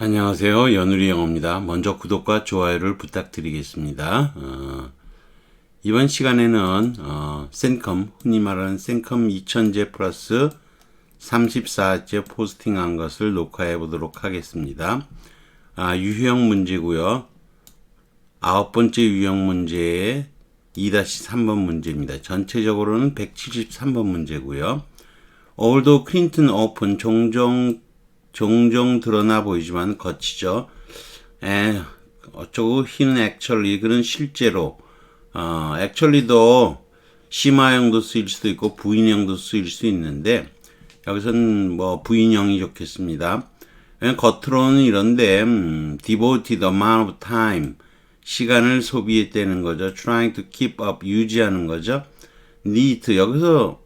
안녕하세요. 연우리 영어입니다. 먼저 구독과 좋아요를 부탁드리겠습니다. 이번 시간에는 센컴, 흔히 말하는 센컴 2000제 플러스 34제 포스팅한 것을 녹화해 보도록 하겠습니다. 유형 문제고요. 9번째 유형 문제의 2-3번 문제입니다. 전체적으로는 173번 문제고요. Although Clinton open 종종 드러나 보이지만 거치죠. 어쩌고 he는 actually, 그는 실제로 actually도 심화형도 쓰일 수도 있고 부인형도 쓰일 수 있는데 여기서는 뭐 부인형이 좋겠습니다. 겉으로는 이런데 devoted amount of time, 시간을 소비했다는 거죠. trying to keep up, 유지하는 거죠. need, 여기서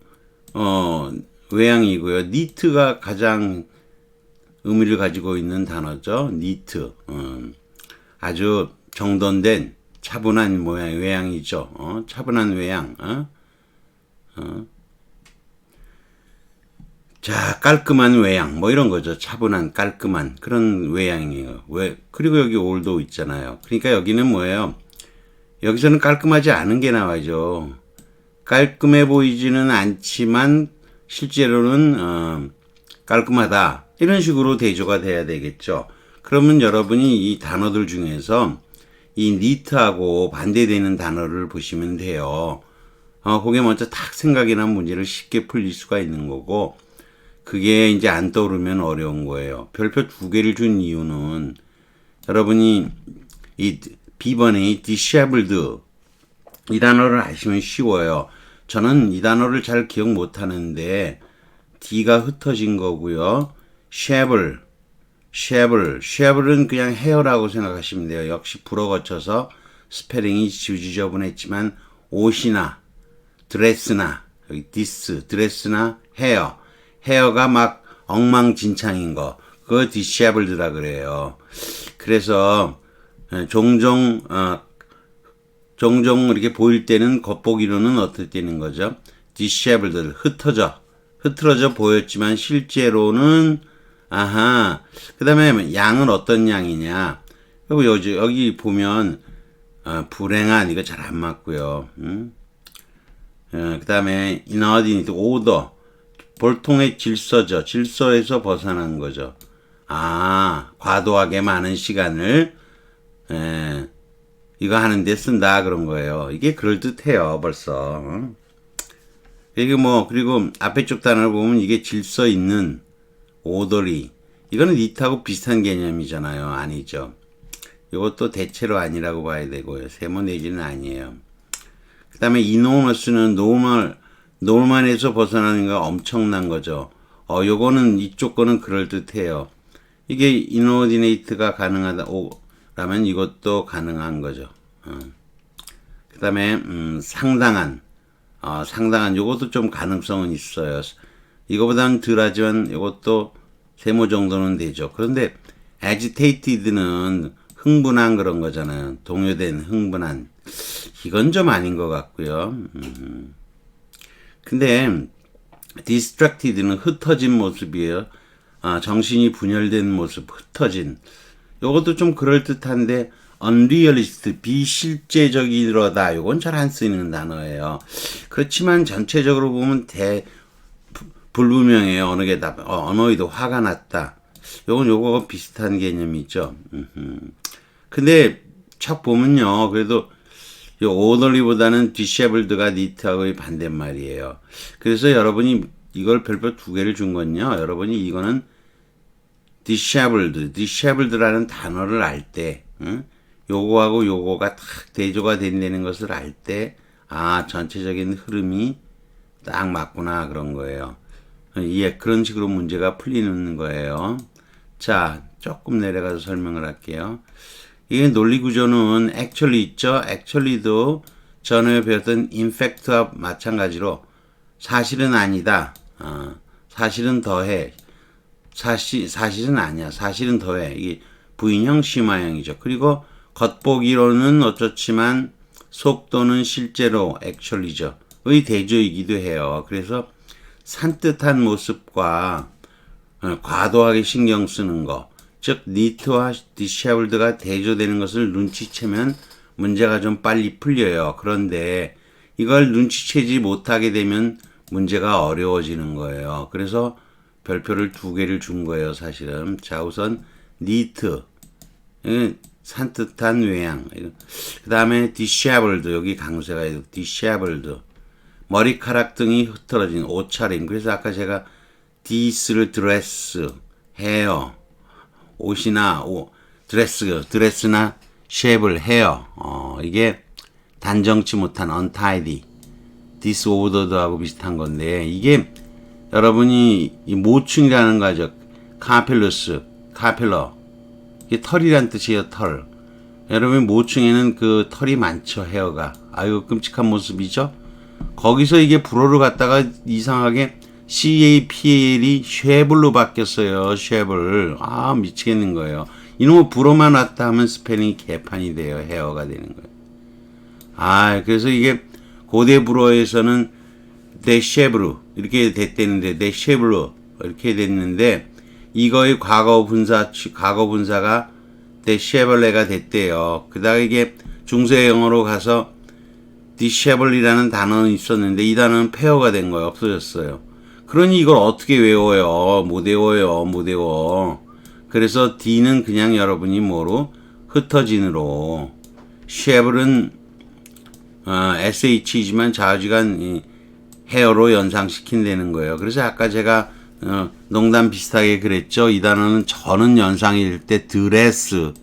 외양이고요. need가 가장 의미를 가지고 있는 단어죠. need. 아주 정돈된 차분한 모양, 외양이죠. 차분한 외양. 자, 깔끔한 외양. 뭐 이런 거죠. 차분한, 깔끔한 그런 외양이에요. 그리고 여기 올도 있잖아요. 그러니까 여기는 뭐예요? 여기서는 깔끔하지 않은 게 나와죠. 깔끔해 보이지는 않지만 실제로는 깔끔하다. 이런 식으로 대조가 돼야 되겠죠. 그러면 여러분이 이 단어들 중에서 이 neat하고 반대되는 단어를 보시면 돼요. 그게 먼저 딱 생각이 난 문제를 쉽게 풀릴 수가 있는 거고, 그게 이제 안 떠오르면 어려운 거예요. 별표 2개를 준 이유는 여러분이 이 B번의 disheveled 이 단어를 아시면 쉬워요. 저는 이 단어를 잘 기억 못 하는데 D가 흩어진 거고요. shavel은 그냥 헤어라고 생각하시면 돼요. 역시 불어 거쳐서 스페링이 지저분했지만 옷이나 드레스나 여기 드레스나 헤어가 막 엉망진창인 거, 그거 disheveled라 그래요. 그래서 종종 이렇게 보일 때는 겉보기로는 어떻게 되는 거죠? disheveled, 흐트러져 보였지만 실제로는 그 다음에 양은 어떤 양이냐. 여기 보면 불행한, 이거 잘 안 맞고요. 그 다음에 inordinate, order, 보통의 질서죠. 질서에서 벗어난 거죠. 과도하게 많은 시간을 이거 하는데 쓴다 그런 거예요. 이게 그럴듯해요 벌써. 그리고 앞에 쪽 단어를 보면 이게 질서 있는, 오더리, 이거는 니트하고 비슷한 개념이잖아요. 아니죠. 이것도 대체로 아니라고 봐야 되고요. 세모 내지는 아니에요. 그 다음에 enormous는 노멀에서 벗어나는 거 엄청난 거죠. 요거는 이쪽 거는 그럴듯해요. 이게 inordinate가 가능하다라면 이것도 가능한 거죠. 그 다음에 상당한 요것도 좀 가능성은 있어요. 이거보다는 덜하지만 이것도 세모 정도는 되죠. 그런데 agitated는 흥분한 그런 거잖아요. 동요된, 흥분한. 이건 좀 아닌 것 같고요. 근데 distracted는 흩어진 모습이에요. 정신이 분열된 모습, 흩어진. 이것도 좀 그럴듯한데 unrealistic, 비실제적이러다. 이건 잘 안 쓰이는 단어예요. 그렇지만 전체적으로 보면 불분명해요. 어느 게 다, 언어이도 화가 났다. 요거 비슷한 개념이죠. 근데 척 보면요. 그래도 요 orderly보다는 disheveled가 neat하고의 반대말이에요. 그래서 여러분이 이걸 별표 2개를 준 건요. 여러분이 이거는 disheveled라는 단어를 알 때, 요거하고 요거가 딱 대조가 된다는 것을 알 때, 전체적인 흐름이 딱 맞구나 그런 거예요. 그런 식으로 문제가 풀리는 거예요. 자, 조금 내려가서 설명을 할게요. 이게 논리 구조는 actually 있죠. actually도 전에 배웠던 in fact와 마찬가지로 사실은 아니다. 사실은 더해. 사실은 아니야. 사실은 더해. 이게 부인형, 심화형이죠. 그리고 겉보기로는 어쩌지만 속도는 실제로 actually죠. 의 대조이기도 해요. 그래서 산뜻한 모습과 과도하게 신경 쓰는 거, 즉 neat와 disheveled가 대조되는 것을 눈치채면 문제가 좀 빨리 풀려요. 그런데 이걸 눈치채지 못하게 되면 문제가 어려워지는 거예요. 그래서 별표를 2개를 준 거예요, 사실은. 자, 우선 neat, 산뜻한 외양. 그 다음에 disheveled, 여기 강세가 있고 disheveled, 머리카락 등이 흐트러진 옷차림. 그래서 아까 제가 this를 dress, hair, 옷이나 드레스나 쉐입을 헤어. 이게 단정치 못한 untidy, disordered하고 비슷한 건데 이게 여러분이 이 모충이라는 거죠. 카펠러스, 카펠러. 이게 털이란 뜻이에요, 털. 여러분 모충에는 그 털이 많죠, 헤어가. 아유 끔찍한 모습이죠. 거기서 이게 불어를 갖다가 이상하게 CAPL이 쉐블로 바뀌었어요. 쉐블. 아 미치겠는 거예요. 이놈의 불어만 왔다 하면 스펠링이 개판이 돼요. 헤어가 되는 거예요. 아 그래서 이게 고대 불어에서는 데쉐브루 이렇게 됐대는데 데쉐블루 이렇게 됐는데 이거의 과거 분사가 데쉐벌레가 됐대요. 그다가 이게 중세 영어로 가서 디쉐블이라는 단어는 있었는데 이 단어는 폐허가 된 거예요. 없어졌어요. 그러니 이걸 어떻게 외워요? 못 외워. 그래서 D는 그냥 여러분이 뭐로? 흩어진으로. 쉐블은 SH이지만 좌우지간 헤어로 연상시킨다는 거예요. 그래서 아까 제가 농담 비슷하게 그랬죠. 이 단어는 저는 연상일 때 드레스,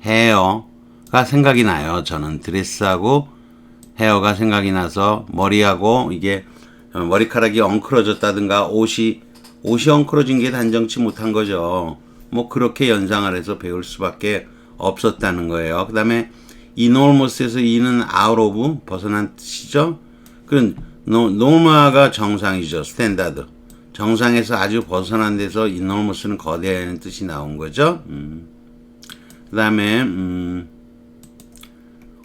헤어가 생각이 나요. 저는 드레스하고 헤어가 생각이 나서 머리하고 이게 머리카락이 엉클어졌다든가 옷이 엉클어진 게 단정치 못한 거죠. 뭐 그렇게 연상을 해서 배울 수밖에 없었다는 거예요. 그 다음에 enormous에서 e는 out of 벗어난 뜻이죠. 그런 norma가 정상이죠. 스탠다드. 정상에서 아주 벗어난 데서 enormous는 거대한 뜻이 나온 거죠. 그 다음에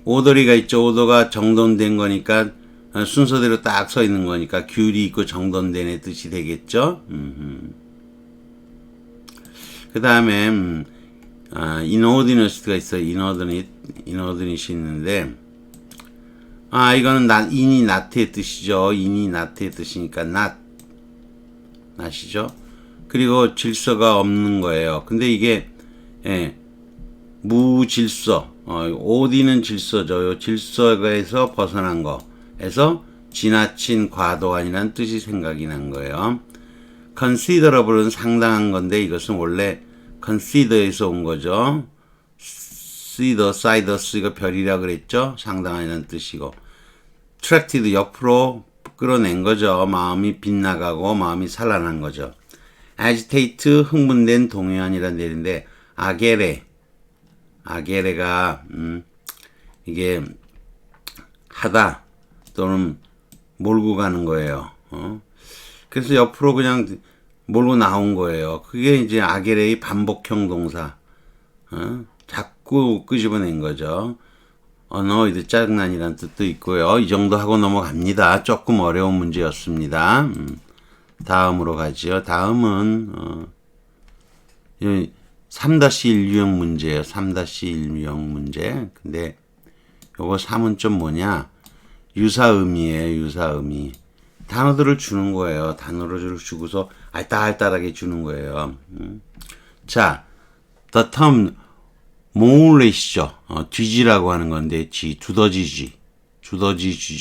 오더리가 있죠. 오더가 정돈된 거니까 순서대로 딱 서 있는 거니까 귤이 있고 정돈된의 뜻이 되겠죠. 그 다음에 inordinate가 있어요. inordinate이 있는데 이거는 in이 not의 뜻이죠. in이 not의 뜻이니까 not이죠. 그리고 질서가 없는 거예요. 근데 이게 무질서, order는 질서죠. 질서에서 벗어난 거에서 지나친 과도한이라는 뜻이 생각이 난 거예요. considerable은 상당한 건데 이것은 원래 consider에서 온 거죠. sidus 이거 별이라 그랬죠. 상당한이라는 뜻이고 attracted 옆으로 끌어낸 거죠. 마음이 빗나가고 마음이 산란한 거죠. agitate 흥분된 동요한이라는 내용인데 아게레가 이게 하다 또는 몰고 가는 거예요. 그래서 옆으로 그냥 몰고 나온 거예요. 그게 이제 아게레의 반복형 동사. 자꾸 끄집어낸 거죠. 어너이드 짜증난이라는 뜻도 있고요. 이 정도 하고 넘어갑니다. 조금 어려운 문제였습니다. 다음으로 가지요. 다음은 3-1 유형 문제예요. 3-1 유형 문제. 근데 요거 3은 좀 뭐냐? 유사음이에요. 유사음이. 단어들을 주는 거예요. 단어를 주고서 알딸딸하게 주는 거예요. 자, the term 몰렛이죠. 뒤지라고 하는 건데 두더지죠.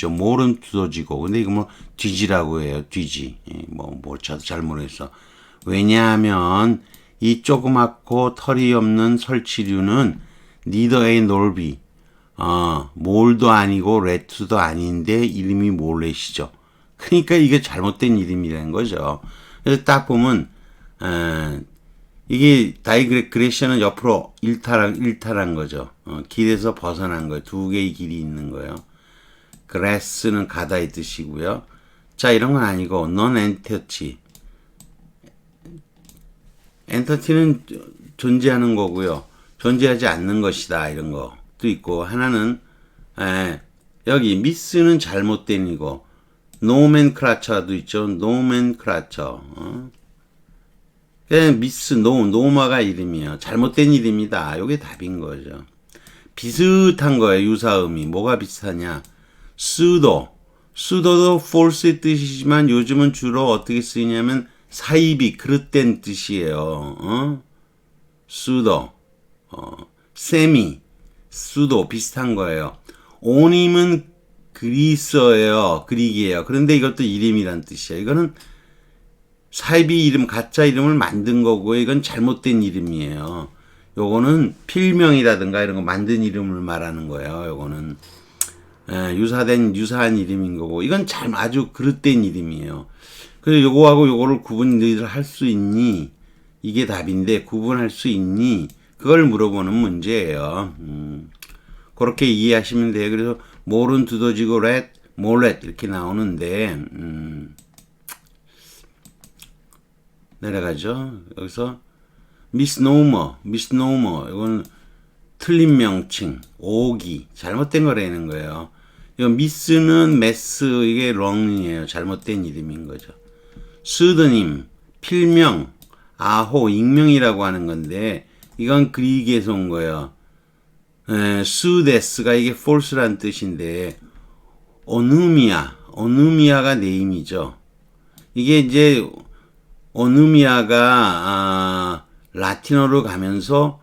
몰은 두더지고. 근데 이거 뭐 뒤지라고 해요. 뒤지. 저도 잘 모르겠어. 왜냐하면 이 조그맣고 털이 없는 설치류는 neither A nor B. 몰도 아니고 레트도 아닌데 이름이 몰렛이죠. 그러니까 이게 잘못된 이름이라는 거죠. 그래서 딱 보면 이게 다이그레션은 옆으로 일탈한 거죠. 길에서 벗어난 거예요. 2개의 길이 있는 거예요. grass는 가다의 뜻이고요. 자, 이런 건 아니고 non-entity. entity는 존재하는 거고요. 존재하지 않는 것이다. 이런 것도 있고 하나는 여기 miss는 잘못된 이고 nomenclature도 있죠. nomenclature. 그냥 미스 노마가 이름이에요. 잘못된 이름이다. 요게 답인 거죠. 비슷한 거예요. 유사음이. 뭐가 비슷하냐? 수도도 false의 뜻이지만 요즘은 주로 어떻게 쓰이냐면 사입이 그릇된 뜻이에요. 수도, 세미, 수도 비슷한 거예요. 오님은 그리스어예요. 그릭이에요. 그런데 이것도 이름이란 뜻이에요. 이거는 사입이 이름, 가짜 이름을 만든 거고 이건 잘못된 이름이에요. 요거는 필명이라든가 이런 거 만든 이름을 말하는 거예요. 요거는 유사한 이름인 거고 이건 아주 그릇된 이름이에요. 그래서 요거하고 요거를 구분을 할 수 있니? 이게 답인데 구분할 수 있니? 그걸 물어보는 문제예요. 그렇게 이해하시면 돼요. 그래서 more는 두더지고 more 이렇게 나오는데 내려가죠. 여기서 misnomer 이건 틀린 명칭, 오기, 잘못된 거라는 거예요. 이 미스는 메스, 이게 wrong이에요. 잘못된 이름인 거죠. pseudonym, 필명, 아호, 익명이라고 하는 건데 이건 그리기에서 온 거예요. pseudes 이게 false란 뜻인데 오누미아가 네임이죠. 이게 이제 오누미아가 라틴어로 가면서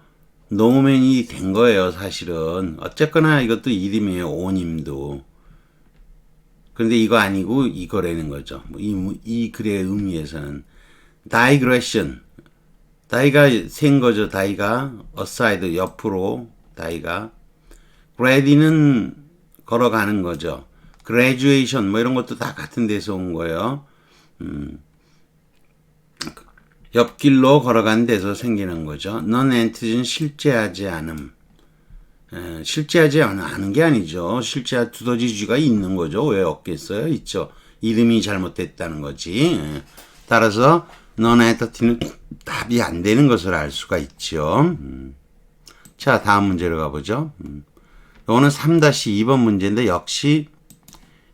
노멘이 된 거예요. 사실은 어쨌거나 이것도 이름이에요. 오님도. 그런데 이거 아니고 이거라는 거죠. 이 글의 의미에서는 digression, 다이가 센 거죠. 다이가 aside 옆으로 다이가 grady는 걸어가는 거죠. graduation 뭐 이런 것도 다 같은 데서 온 거예요. 옆길로 걸어가는 데서 생기는 거죠. non-antecedent 실제하지 않음. 실제하지 않은 게 아니죠. 실제 두더지쥐가 있는 거죠. 왜 없겠어요? 있죠. 이름이 잘못됐다는 거지. 따라서 non-antecedent는 답이 안 되는 것을 알 수가 있죠. 자, 다음 문제로 가보죠. 이거는 3-2번 문제인데 역시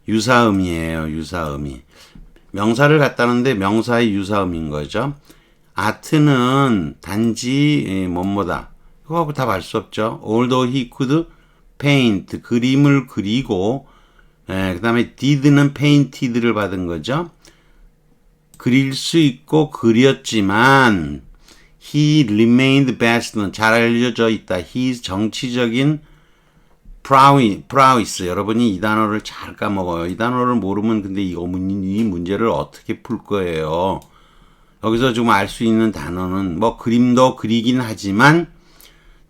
유사음이에요. 유사음이. 명사를 갖다 놓는데 명사의 유사음인 거죠. 아트는 단지 뭐뭐다. 그거하고 답 알 수 없죠. Although he could paint, 그림을 그리고 그 다음에 did는 painted를 받은 거죠. 그릴 수 있고 그렸지만 he remained best는 잘 알려져 있다. he 정치적인 prowess. 여러분이 이 단어를 잘 까먹어요. 이 단어를 모르면 근데 이 문제를 어떻게 풀 거예요. 여기서 좀 알 수 있는 단어는 뭐 그림도 그리긴 하지만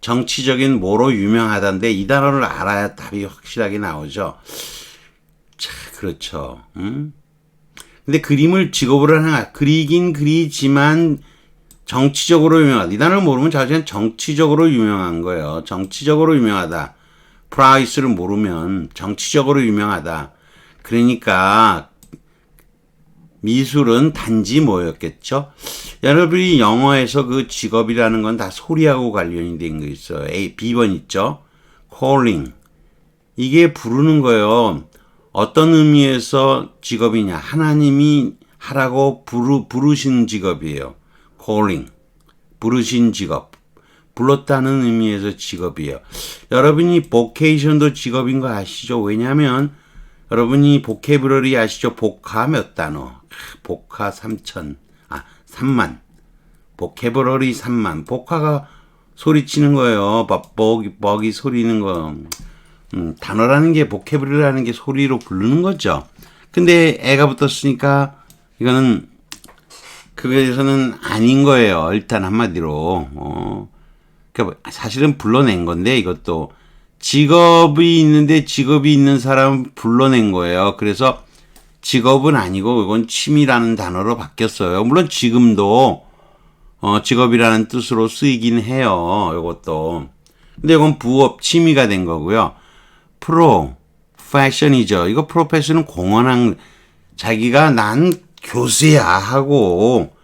정치적인 뭐로 유명하다는데 이 단어를 알아야 답이 확실하게 나오죠. 자, 그렇죠. 근데 그림을 직업으로 하나 그리긴 그리지만 정치적으로 유명하다. 이 단어를 모르면 자체는 정치적으로 유명한 거예요. 정치적으로 유명하다. 프라이스를 모르면 정치적으로 유명하다. 그러니까 미술은 단지 뭐였겠죠? 여러분이 영어에서 그 직업이라는 건 다 소리하고 관련이 된 거 있어요. B번 있죠? calling. 이게 부르는 거예요. 어떤 의미에서 직업이냐? 하나님이 하라고 부르신 직업이에요. calling. 부르신 직업. 불렀다는 의미에서 직업이에요. 여러분이 vocation도 직업인 거 아시죠? 왜냐하면 여러분이 보케브러리 아시죠? 복화 몇 단어? 복화 3만. 보케브러리 3만. 복화가 소리치는 거예요. 벅이 소리는 거. 단어라는 게 보케브러리라는 게 소리로 부르는 거죠. 근데 애가 붙었으니까 이거는 그거에서는 아닌 거예요. 일단 한마디로. 그러니까 사실은 불러낸 건데 이것도 직업이 있는데 직업이 있는 사람을 불러낸 거예요. 그래서 직업은 아니고 이건 취미라는 단어로 바뀌었어요. 물론 지금도 직업이라는 뜻으로 쓰이긴 해요. 이것도. 근데 이건 부업, 취미가 된 거고요. 패션이죠. 이거 프로페셔는 공언한 자기가 난 교수야 하고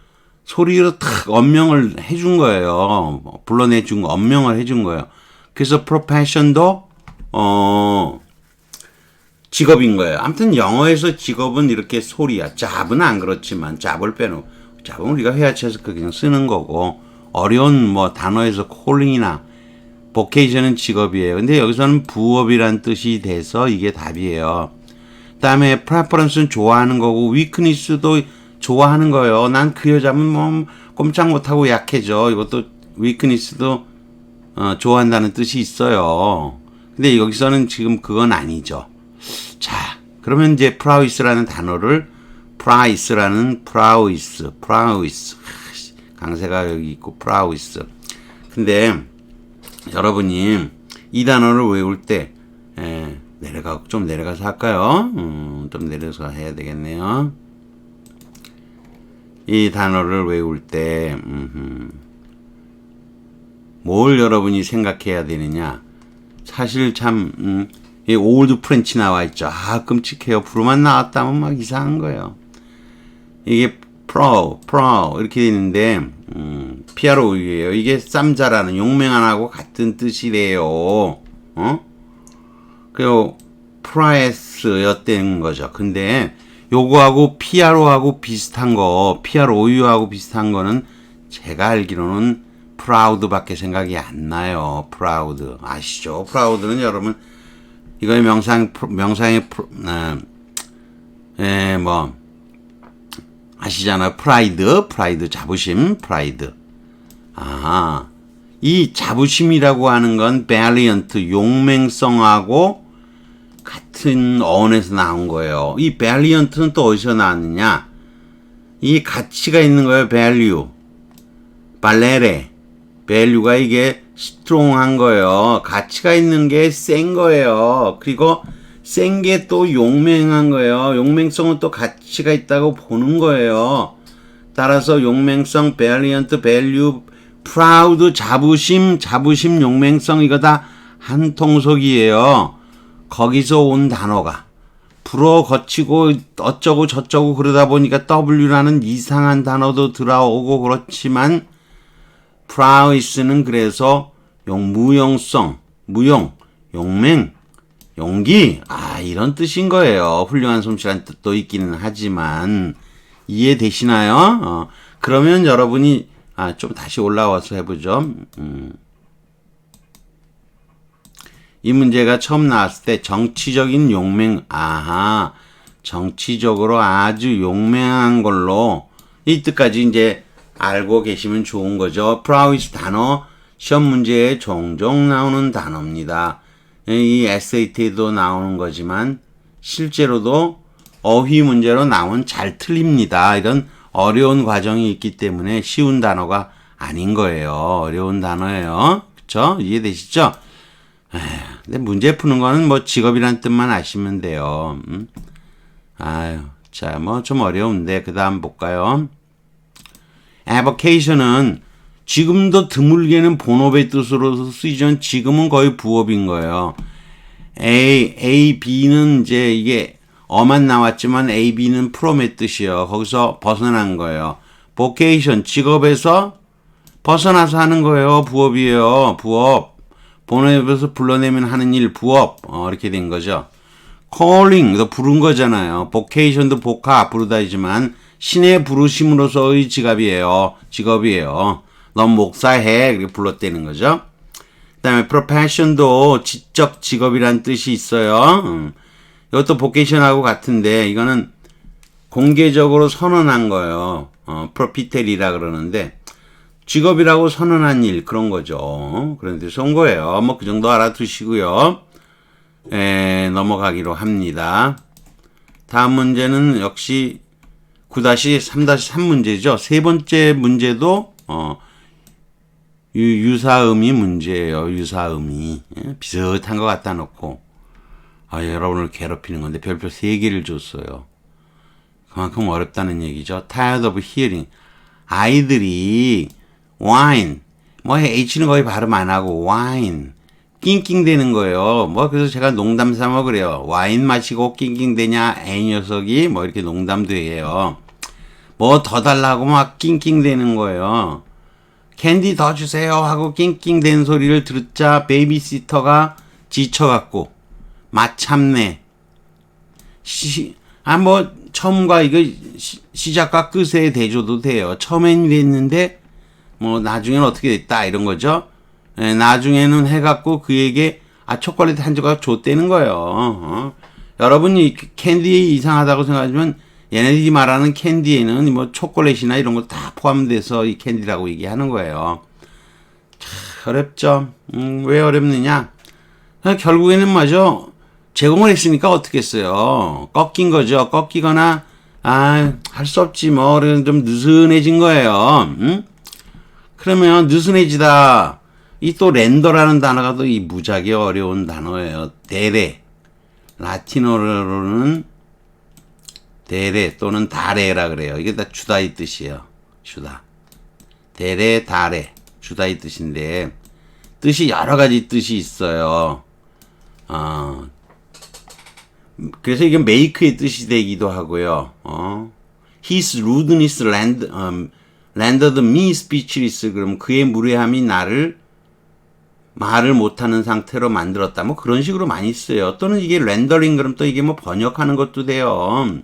소리로 탁 언명을 해준 거예요. 불러내준 거, 언명을 해준 거예요. 그래서 프로페션도 직업인 거예요. 아무튼 영어에서 직업은 이렇게 소리야. 잡은 안 그렇지만 잡을 빼놓고 잡으면 우리가 회화체에서 그냥 쓰는 거고, 어려운 뭐 단어에서 calling이나 vocation은 직업이에요. 근데 여기서는 부업이란 뜻이 돼서 이게 답이에요. 그다음에 preference는 좋아하는 거고, weakness도 좋아하는 거예요. 난 그 여자면 뭐 꼼짝 못하고 약해져. 이것도 weakness도 좋아한다는 뜻이 있어요. 근데 여기서는 지금 그건 아니죠. 자, 그러면 이제 prowess라는 단어를 prowess. 강세가 여기 있고 prowess. 근데 여러분이 이 단어를 외울 때 좀 내려가서 할까요? 좀 내려서 해야 되겠네요. 이 단어를 외울 때 뭘 여러분이 생각해야 되느냐? 사실 참 이 올드 프렌치 나와 있죠. 아, 끔찍해요. 불만 나왔다면 막 이상한 거예요. 이게 pro 이렇게 되는데 PRO예요. 이게 쌈자라는 용맹안하고 같은 뜻이래요. 그리고 price였다는 거죠. 근데 요거하고 PRO하고 비슷한 거, PROU하고 비슷한 거는 제가 알기로는 proud밖에 생각이 안 나요. proud 아시죠? proud는 여러분 이거의 명상의 뭐 아시잖아요. pride 자부심, pride. 아, 이 자부심이라고 하는 건 valiant 용맹성하고 같은 어원에서 나온 거예요. 이 valiant는 또 어디서 나왔느냐? 이 가치가 있는 거예요. value, valere, value가 이게 strong한 거예요. 가치가 있는 게 센 거예요. 그리고 센 게 또 용맹한 거예요. 용맹성은 또 가치가 있다고 보는 거예요. 따라서 용맹성, valiant, value, proud, 자부심, 용맹성 이거 다 한 통속이에요. 거기서 온 단어가 불어 거치고 어쩌고 저쩌고 그러다 보니까 W라는 이상한 단어도 들어오고 그렇지만 prowess는 그래서 무용성, 용맹, 용기, 이런 뜻인 거예요. 훌륭한 솜씨란 뜻도 있기는 하지만 이해되시나요? 그러면 여러분이 좀 다시 올라와서 해보죠. 이 문제가 처음 나왔을 때 정치적인 용맹, 정치적으로 아주 용맹한 걸로 이 뜻까지 이제 알고 계시면 좋은 거죠. prowess 단어 시험 문제에 종종 나오는 단어입니다. 이 SAT에도 나오는 거지만 실제로도 어휘 문제로 나오면 잘 틀립니다. 이런 어려운 과정이 있기 때문에 쉬운 단어가 아닌 거예요. 어려운 단어예요. 그쵸? 이해되시죠? 근데 문제 푸는 거는 뭐 직업이란 뜻만 아시면 돼요. 자, 뭐 좀 어려운데 그 다음 볼까요? avocation은 지금도 드물게는 본업의 뜻으로 쓰이지만 지금은 거의 부업인 거예요. A, B는 이제 이게 어만 나왔지만 A, B는 프롬의 뜻이에요. 거기서 벗어난 거예요. vocation, 직업에서 벗어나서 하는 거예요. 부업이에요. 부업. 본업에서 불러내면 하는 일, 부업. 이렇게 된 거죠. calling, 너 부른 거잖아요. vocation도 복하, 부르다이지만 신의 부르심으로서의 직업이에요. 넌 목사해. 그렇게 불렀다는 거죠. 그 다음에 profession도 지적 직업이란 뜻이 있어요. 이것도 vocation하고 같은데 이거는 공개적으로 선언한 거예요. propitel이라 그러는데 직업이라고 선언한 일 그런 거죠. 그런 데서 온 거예요. 뭐 그 정도 알아두시고요. 넘어가기로 합니다. 다음 문제는 역시 9-3-3 문제죠. 세 번째 문제도 유사음이 문제예요. 유사음이 비슷한 거 갖다 놓고 여러분을 괴롭히는 건데 별표 3개를 줬어요. 그만큼 어렵다는 얘기죠. Tired of hearing. 아이들이 wine, 뭐 H는 거의 발음 안 하고 wine, 낑낑대는 거예요. 뭐 그래서 제가 농담 삼아 그래요. 와인 마시고 낑낑대냐 애 녀석이 뭐 이렇게 농담도 해요. 뭐 더 달라고 막 낑낑대는 거예요. 캔디 더 주세요 하고 낑낑대는 소리를 듣자 베이비시터가 지쳐갖고 마참내 뭐 처음과 이거 시작과 끝에 대줘도 돼요. 처음엔 이랬는데 뭐 나중에는 어떻게 됐다 이런 거죠. 예, 나중에는 해갖고 그에게 초콜릿 한 조각 줬다는 거예요. 여러분이 캔디 이상하다고 생각하지만 얘네들이 말하는 캔디에는 뭐 초콜릿이나 이런 거 다 포함돼서 이 캔디라고 얘기하는 거예요. 참 어렵죠. 왜 어렵느냐? 결국에는 뭐죠? 제공을 했으니까 어떻게 했어요? 꺾인 거죠. 꺾이거나 할 수 없지 뭐 좀 느슨해진 거예요. 그러면 느슨해지다. 이 또 렌더라는 단어가 또 이 무지하게 어려운 단어예요. 데레. 라틴어로는 데레 또는 다레라 그래요. 이게 다 주다 이 뜻이에요. 주다. 데레, 다레. 주다 이 뜻인데 뜻이 여러 가지 뜻이 있어요. 그래서 이게 make의 뜻이 되기도 하고요. His rudeness rendered me speechless. 그럼 그의 무례함이 나를 말을 못하는 상태로 만들었다. 뭐 그런 식으로 많이 써요. 또는 이게 렌더링 그럼 또 이게 뭐 번역하는 것도 돼요.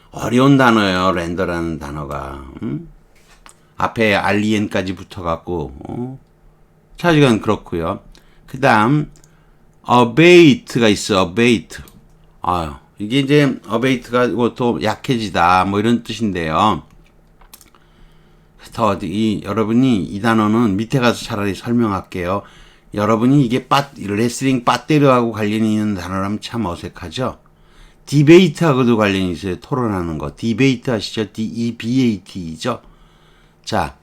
어려운 단어예요. 렌더라는 단어가. 앞에 알리엔까지 붙어갖고 자, 이건 그렇고요. 그 다음 abate가 있어. abate. 이게 이제 abate가 또 약해지다 뭐 이런 뜻인데요. 여러분이 이 단어는 밑에 가서 차라리 설명할게요. 여러분이 이게 레슬링 빠떼르하고 관련이 있는 단어라면 참 어색하죠. 디베이트하고도 관련이 있어요. 토론하는 거. 디베이트 아시죠? D-E-B-A-T죠. 자,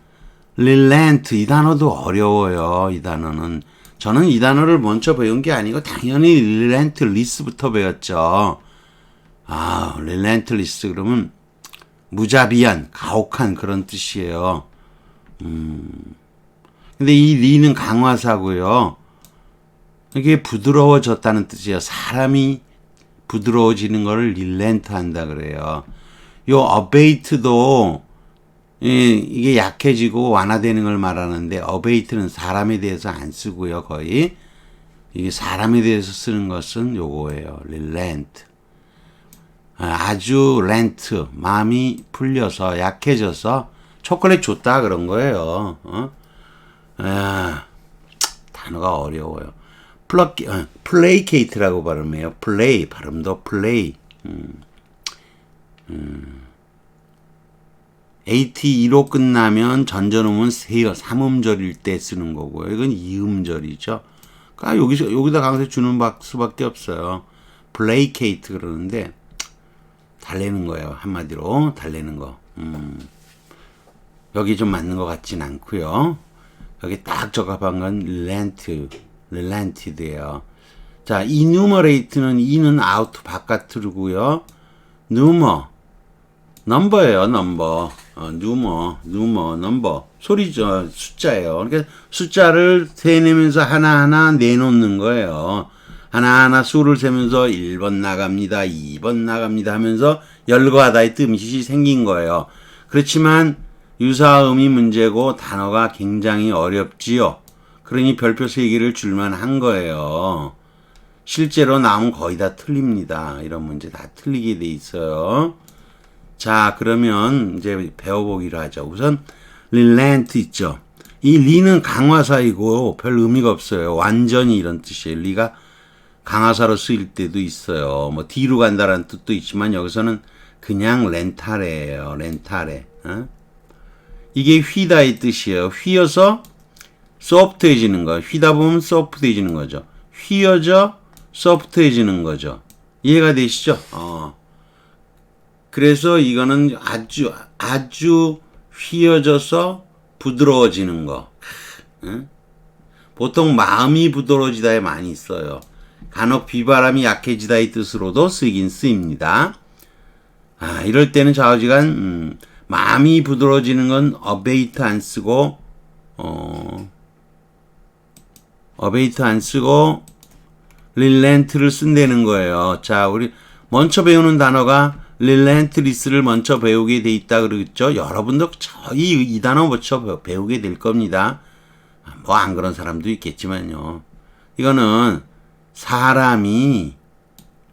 relent 이 단어도 어려워요. 이 단어는 저는 이 단어를 먼저 배운 게 아니고 당연히 relentless부터 배웠죠. relentless 그러면 무자비한, 가혹한 그런 뜻이에요. 근데 이 리는 강화사고요. 이게 부드러워졌다는 뜻이에요. 사람이 부드러워지는 거를 릴렌트 한다 그래요. 요 abate도 이게 약해지고 완화되는 걸 말하는데 abate는 사람에 대해서 안 쓰고요. 거의 이게 사람에 대해서 쓰는 것은 요거예요. relent. 아주 렌트 마음이 풀려서 약해져서 초콜릿 줬다 그런 거예요. 단어가 어려워요. placate라고 발음해요. play 발음도 play. AT2로 끝나면 전전음은 삼음절일 때 쓰는 거고요. 이건 이음절이죠. 그러니까 여기다 강세 주는 수밖에 없어요. placate 그러는데 달래는 거예요. 한마디로 달래는 거. 여기 좀 맞는 것 같진 않고요. 여기 딱 적합한 건 relented예요. 자, enumerate는 e는 out 바깥으로고요. number예요. number 소리죠. 숫자예요. 그러니까 숫자를 세내면서 하나하나 내놓는 거예요. 하나하나 수를 세면서 1번 나갑니다. 2번 나갑니다 하면서 열거하다의 뜻이 생긴 거예요. 그렇지만 유사음이 문제고 단어가 굉장히 어렵지요. 그러니 별표 3개를 줄만 한 거예요. 실제로 나오면 거의 다 틀립니다. 이런 문제 다 틀리게 돼 있어요. 자, 그러면 이제 배워보기로 하죠. 우선 relent 있죠. 이 리는 강화사이고 별 의미가 없어요. 완전히 이런 뜻이에요. 리가 강화사로 쓰일 때도 있어요. 뭐 뒤로 간다라는 뜻도 있지만 여기서는 그냥 렌탈이에요. 렌탈에. 이게 휘다의 뜻이에요. 휘어서 소프트해지는 거. 휘다 보면 소프트해지는 거죠. 휘어져 소프트해지는 거죠. 이해가 되시죠? 그래서 이거는 아주 휘어져서 부드러워지는 거. 보통 마음이 부드러워지다에 많이 써요. 간혹 비바람이 약해지다의 뜻으로도 쓰긴 쓰입니다. 이럴 때는 좌우지간 마음이 부드러워지는 건 abate 안 쓰고 relent를 쓴다는 거예요. 자, 우리 먼저 배우는 단어가 relentless를 먼저 배우게 돼 있다 그러겠죠. 여러분도 이 단어 먼저 배우게 될 겁니다. 뭐 안 그런 사람도 있겠지만요. 이거는 사람이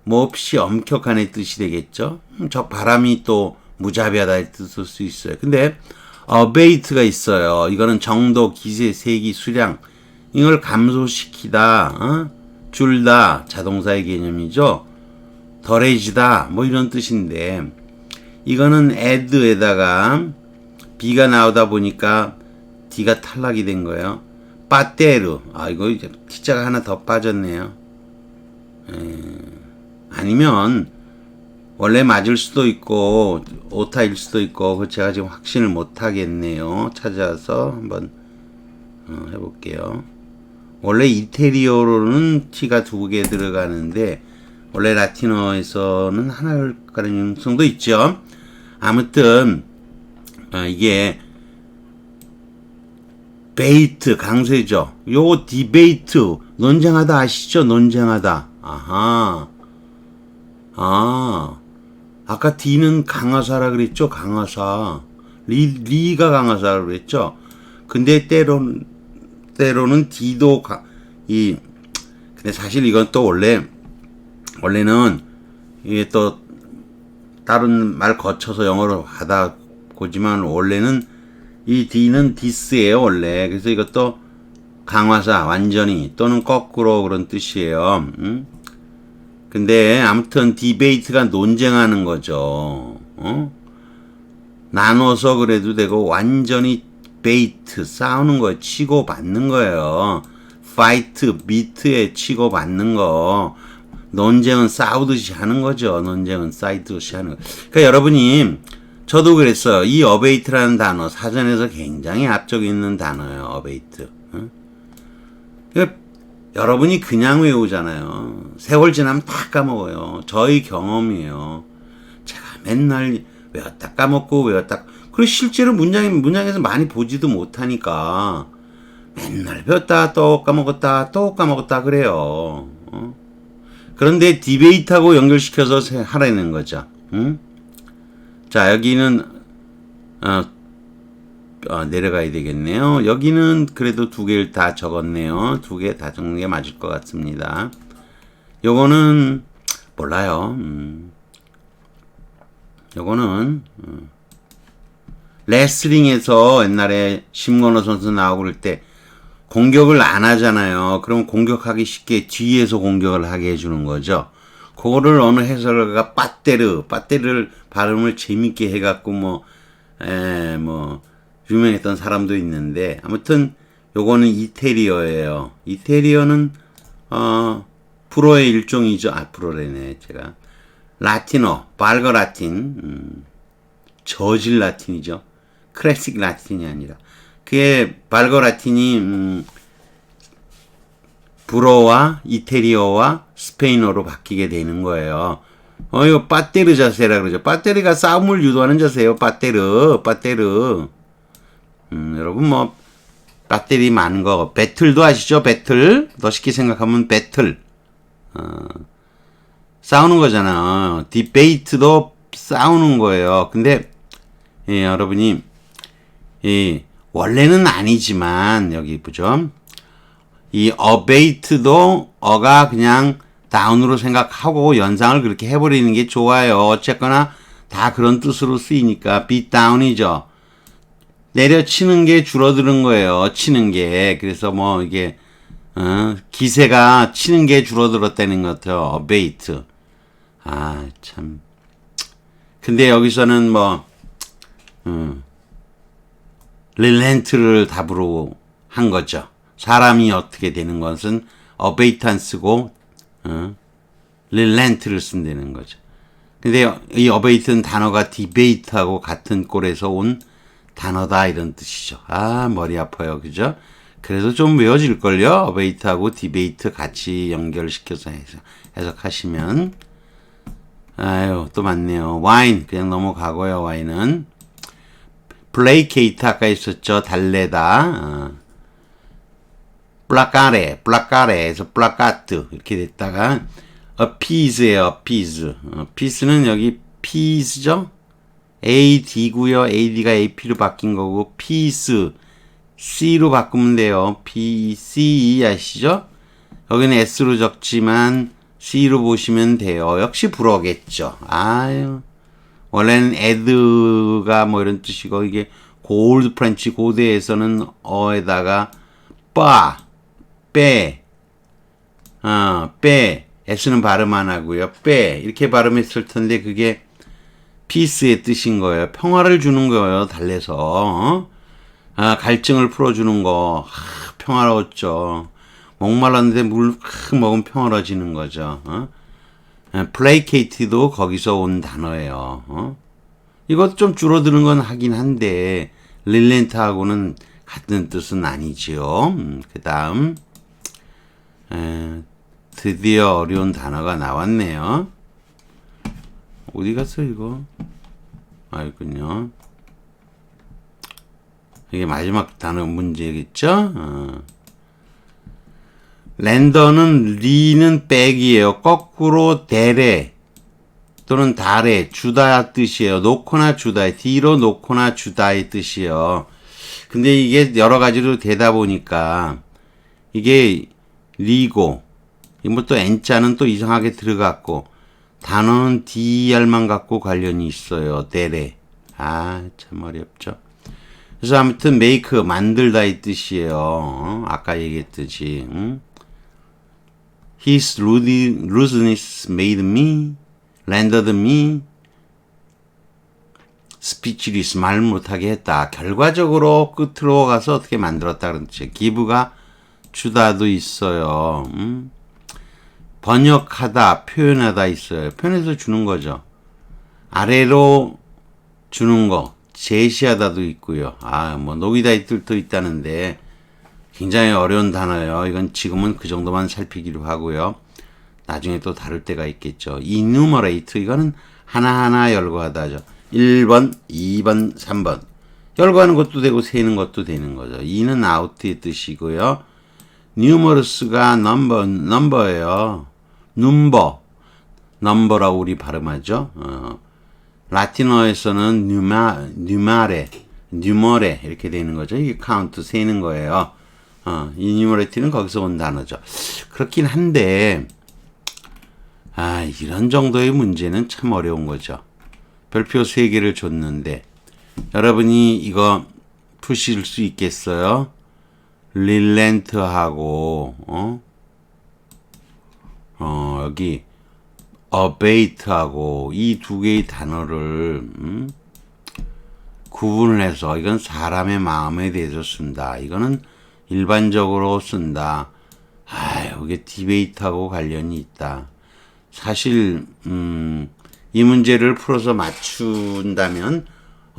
몹시 엄격한의 뜻이 되겠죠. 저 바람이 또 무자비하다의 뜻일 수 있어요. 근데 abate가 있어요. 이거는 정도, 기세, 세기, 수량 이걸 감소시키다, 줄다, 자동사의 개념이죠. 덜해지다 뭐 이런 뜻인데 이거는 add에다가 b가 나오다 보니까 d가 탈락이 된 거예요. 빠테르. 이거 이제 t자가 하나 더 빠졌네요. 아니면 원래 맞을 수도 있고 오타일 수도 있고 그 제가 지금 확신을 못 하겠네요. 찾아서 한번 해볼게요. 원래 이태리어로는 t가 2개 들어가는데 원래 라틴어에서는 하나일 가능성도 있죠. 아무튼 이게 베이트 강세죠. 요 디베이트 논쟁하다 아시죠? 논쟁하다. 아까 D는 강화사라 그랬죠? 강화사. 리가 강화사라 그랬죠? 근데 때로는 D도 근데 사실 이건 또 원래는 이게 또 다른 말 거쳐서 영어로 하다 보지만 원래는 이 D는 디스예요, 원래. 그래서 이것도 강화사, 완전히 또는 거꾸로 그런 뜻이에요. 근데 아무튼 디베이트가 논쟁하는 거죠. 나눠서 그래도 되고 완전히 베이트 싸우는 거예요. 치고 받는 거예요. 파이트, 비트에 치고 받는 거. 논쟁은 싸우듯이 하는 거죠. 논쟁은 싸우듯이 하는 거. 그러니까 여러분이 저도 그랬어요. 이 어베이트라는 단어 사전에서 굉장히 앞쪽에 있는 단어예요. 어베이트. 그러니까 여러분이 그냥 외우잖아요. 세월 지나면 다 까먹어요. 저희 경험이에요. 제가 맨날 외웠다 까먹고 그리고 실제로 문장에서 많이 보지도 못하니까 맨날 배웠다 또 까먹었다 그래요. 그런데 디베이트하고 연결시켜서 하라는 거죠. 자, 여기는 내려가야 되겠네요. 여기는 그래도 2개를 다 적었네요. 2개 다 적는 게 맞을 것 같습니다. 요거는 몰라요. 요거는 레슬링에서 옛날에 심건호 선수 나오고 그럴 때 공격을 안 하잖아요. 그럼 공격하기 쉽게 뒤에서 공격을 하게 해주는 거죠. 그거를 어느 해설가가 빠떼르를 발음을 재밌게 해갖고 유명했던 사람도 있는데 아무튼 요거는 이태리어예요. 이태리어는 불어의 일종이죠. 불어래네 제가. 라틴어, 발거 라틴, 저질 라틴이죠. 클래식 라틴이 아니라. 그게 발거 라틴이 불어와 이태리어와 스페인어로 바뀌게 되는 거예요. 이거 빠테르 자세라 그러죠. 빠테르가 싸움을 유도하는 자세예요. 빠테르. 여러분 배틀이 많은 거. 배틀도 아시죠? 배틀. 더 쉽게 생각하면 배틀. 싸우는 거잖아. 디베이트도 싸우는 거예요. 근데 여러분이 원래는 아니지만 여기 보죠. 이 어베이트도 어가 그냥 다운으로 생각하고 연상을 그렇게 해버리는 게 좋아요. 어쨌거나 다 그런 뜻으로 쓰이니까 beat down이죠. 내려치는 게 줄어드는 거예요. 치는 게. 그래서 이게 기세가 치는 게 줄어들었다는 것 같아요. 어베이트. 참. 근데 여기서는 릴렌트를 답으로 한 거죠. 사람이 어떻게 되는 것은 어베이트 안 쓰고 릴렌트를 쓴다는 거죠. 근데 이 어베이트는 단어가 디베이트하고 같은 꼴에서 온 단어다 이런 뜻이죠. 머리 아파요. 그죠? 그래도 좀 외워질걸요? 어베이트하고 디베이트 같이 연결시켜서 해석하시면. 또 맞네요. 와인 그냥 넘어가고요. 와인은 플레이케이트 아까 있었죠. 달래다. 플라카레에서 플라카트 이렇게 됐다가 appease예요. appease는 여기 peace죠. AD고요. AD가 AP로 바뀐 거고 peace C로 바꾸면 돼요. PC 아시죠? 여기는 S로 적지만 C로 보시면 돼요. 역시 불어겠죠. 아유. 원래는 add가 뭐 이런 뜻이고, 이게 고올드 프렌치 고대에서는 어에다가 빼, s는 발음 안 하고요. 빼 이렇게 발음했을 텐데 그게 피스의 뜻인 거예요. 평화를 주는 거예요. 달래서 갈증을 풀어주는 거. 평화로웠죠. 목말랐는데 물 먹으면 평화로워지는 거죠. 플레이케이트도 거기서 온 단어예요. 이것 좀 줄어드는 건 하긴 한데 릴렌트하고는 같은 뜻은 아니지요. 그 다음 드디어 어려운 단어가 나왔네요. 어디 갔어 이거? 있군요. 이게 마지막 단어 문제겠죠? 랜더는 리는 백이에요. 거꾸로 대래 또는 달에 주다 뜻이에요. 놓거나 주다의 뒤로 놓거나 주다의 뜻이에요. 근데 이게 여러 가지로 되다 보니까 이게 리고 뭐 또 N자는 또 이상하게 들어갔고 단어는 DR만 갖고 관련이 있어요. 대래. 참 어렵죠. 그래서 아무튼 make 만들다의 뜻이에요. 아까 얘기했듯이 His rudeness made me, rendered me speechless. 말 못하게 했다. 결과적으로 끝으로 가서 어떻게 만들었다 그런 뜻이에요. give가 주다도 있어요. 번역하다, 표현하다 있어요. 표현해서 주는 거죠. 아래로 주는 거, 제시하다도 있고요. 뭐 녹이다의 뜻도 있다는데 굉장히 어려운 단어예요. 이건 지금은 그 정도만 살피기로 하고요. 나중에 또 다룰 때가 있겠죠. enumerate 이거는 하나하나 열거하다죠. 1번, 2번, 3번. 열거하는 것도 되고 세는 것도 되는 거죠. e는 out의 뜻이고요. numerous가 number예요. number라고 우리 발음하죠. 라틴어에서는 numere 이렇게 되는 거죠. 이게 count 세는 거예요. enumerate는 거기서 온 단어죠. 그렇긴 한데 이런 정도의 문제는 참 어려운 거죠. 별표 3개를 줬는데 여러분이 이거 푸실 수 있겠어요? 릴렌트하고 여기 abate하고 이 두 개의 단어를 구분을 해서 이건 사람의 마음에 대해서 쓴다. 이거는 일반적으로 쓴다. 이게 디베이트하고 관련이 있다. 사실 이 문제를 풀어서 맞춘다면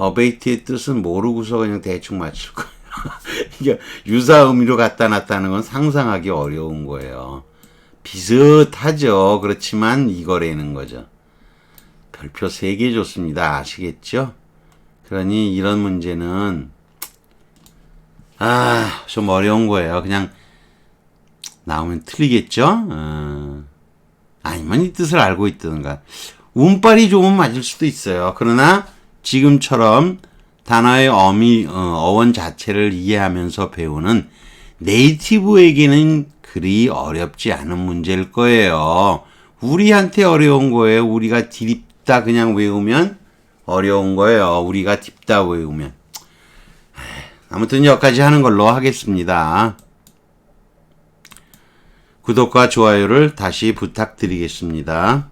abate의 뜻은 모르고서 그냥 대충 맞출 거예요. 이게 유사 의미로 갖다 놨다는 건 상상하기 어려운 거예요. 비슷하죠. 그렇지만 이거라는 거죠. 별표 3개 줬습니다. 아시겠죠? 그러니 이런 문제는 좀 어려운 거예요. 그냥 나오면 틀리겠죠? 아니면 이 뜻을 알고 있던가. 운빨이 좋으면 맞을 수도 있어요. 그러나 지금처럼 단어의 어원 자체를 이해하면서 배우는 네이티브에게는 그리 어렵지 않은 문제일 거예요. 우리한테 어려운 거예요. 우리가 딥다 그냥 외우면 어려운 거예요. 우리가 딥다 외우면. 아무튼 여기까지 하는 걸로 하겠습니다. 구독과 좋아요를 다시 부탁드리겠습니다.